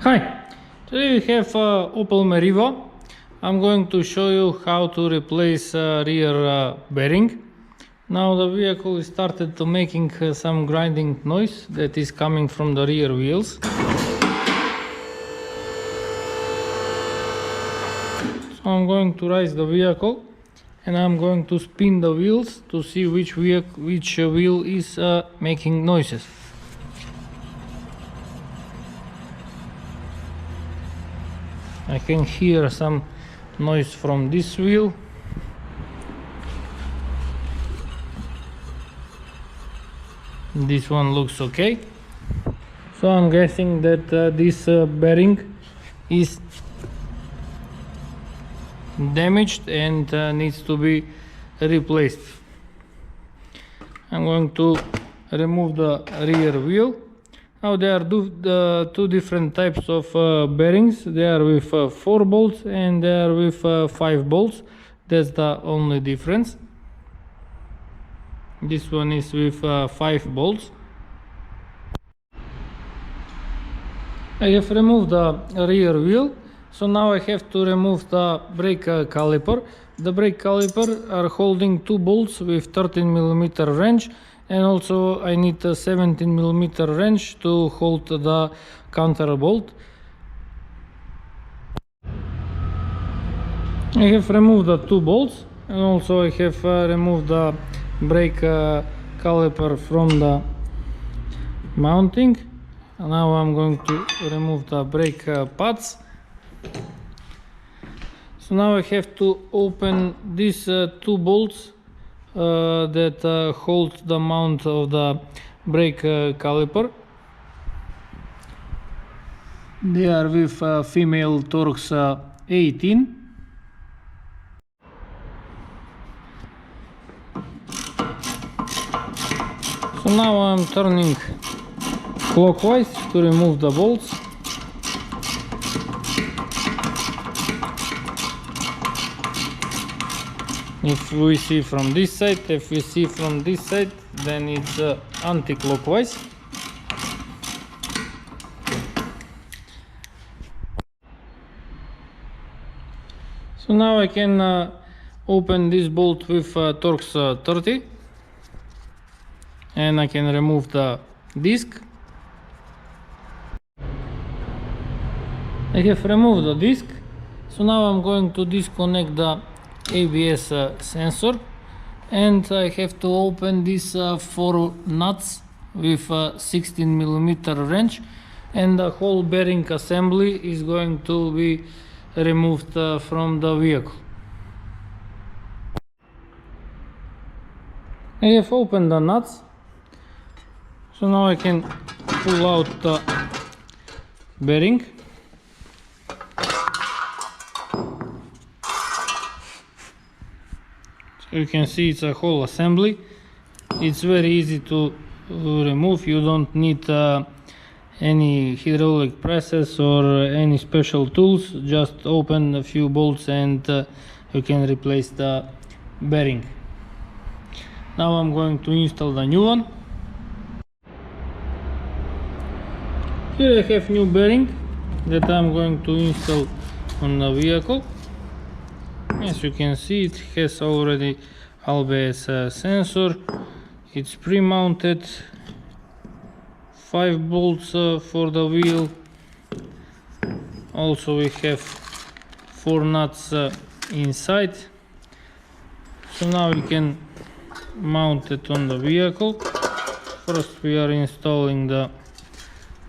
Hi, today we have Opel Meriva. I'm going to show you how to replace rear bearing. Now the vehicle is started to making some grinding noise that is coming from the rear wheels. So I'm going to raise the vehicle and I'm going to spin the wheels to see which wheel is making noises. I can hear some noise from this wheel. This one looks okay. So I'm guessing that this bearing is damaged and needs to be replaced. I'm going to remove the rear wheel. Now there are two different types of bearings. They are with 4 bolts and they are with 5 bolts. That's the only difference. This one is with 5 bolts. I have removed the rear wheel, so now I have to remove the brake caliper. The brake caliper are holding 2 bolts with 13mm wrench, and also I need a 17mm wrench to hold the counter bolt. I have removed the 2 bolts, and also I have removed the brake caliper from the mounting. Now I'm going to remove the brake pads. So now I have to open these 2 bolts that hold the mount of the brake caliper. They are with female Torx 18. So now I'm turning clockwise to remove the bolts. If we see from this side, if we see from this side, then it's anti-clockwise. So now I can open this bolt with Torx 30 and I can remove the disc. I have removed the disc, so now I'm going to disconnect the ABS sensor, and I have to open these 4 nuts with a 16mm wrench, and the whole bearing assembly is going to be removed from the vehicle. I have opened the nuts, so now I can pull out the bearing. You can see it's a whole assembly. It's very easy to remove. You don't need any hydraulic presses or any special tools. Just open a few bolts and you can replace the bearing. Now I'm going to install the new one. Here I have new bearing that I'm going to install on the vehicle. As you can see, it has already ABS sensor. It's pre-mounted. 5 bolts for the wheel. Also we have 4 nuts inside. So now we can mount it on the vehicle. First we are installing the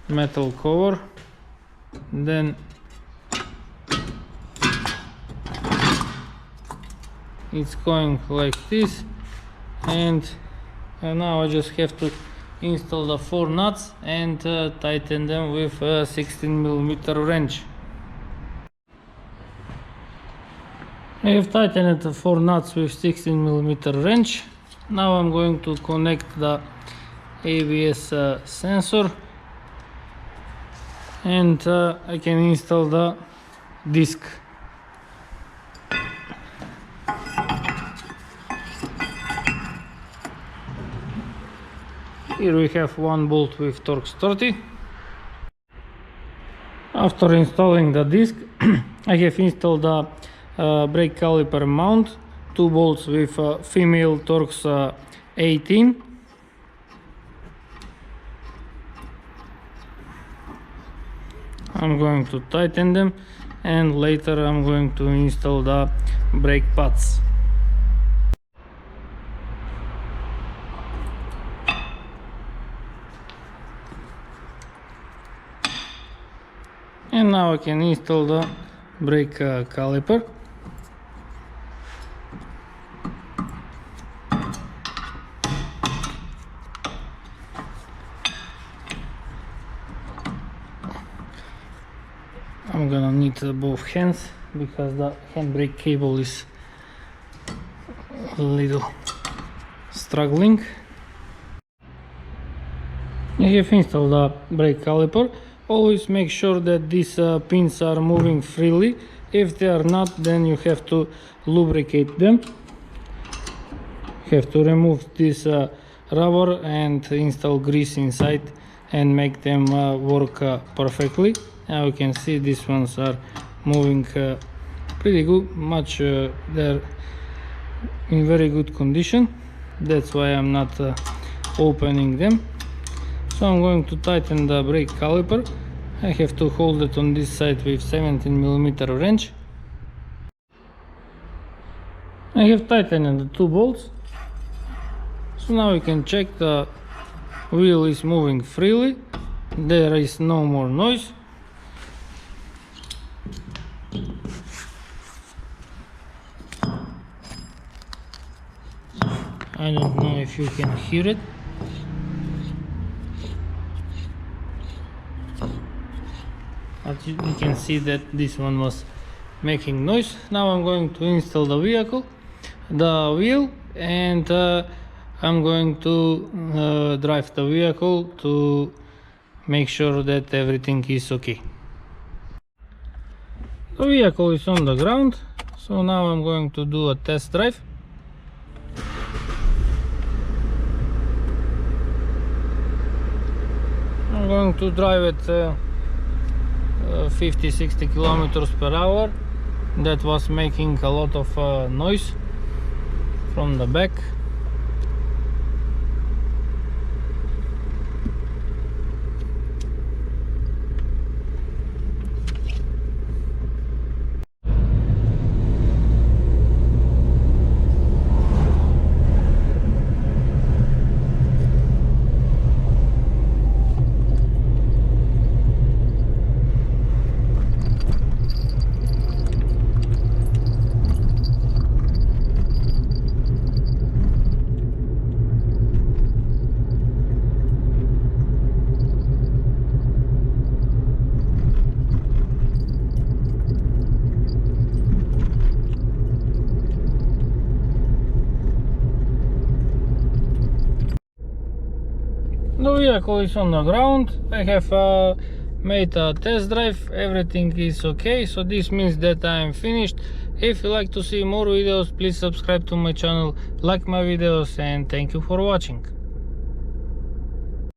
metal cover. Then it's going like this, and now I just have to install the 4 nuts and tighten them with a 16mm wrench. I have tightened the 4 nuts with 16mm wrench. Now I'm going to connect the ABS sensor, and I can install the disc. Here we have 1 bolt with Torx 30. After installing the disc, I have installed the brake caliper mount, 2 bolts with female Torx 18. I'm going to tighten them, and later I'm going to install the brake pads. And now I can install the brake caliper. I'm gonna need both hands because the handbrake cable is a little struggling. I have installed the brake caliper. Always make sure that these pins are moving freely. If they are not, then you have to lubricate them. You have to remove this rubber and install grease inside and make them work perfectly. Now you can see these ones are moving pretty good, they're in very good condition. That's why I'm not opening them. So I'm going to tighten the brake caliper. I have to hold it on this side with 17mm wrench. I have tightened the 2 bolts. So now you can check the wheel is moving freely. There is no more noise. I don't know if you can hear it. But you can see that this one was making noise. Now I'm going to install the wheel, and I'm going to drive the vehicle to make sure that everything is okay. The vehicle is on the ground, so now I'm going to do a test drive. I'm going to drive it 50-60 kilometers per hour. That was making a lot of noise from the back. The vehicle is on the ground. I have made a test drive. Everything is okay, so this means that I am finished. If you like to see more videos, please subscribe to my channel, like my videos, and thank you for watching.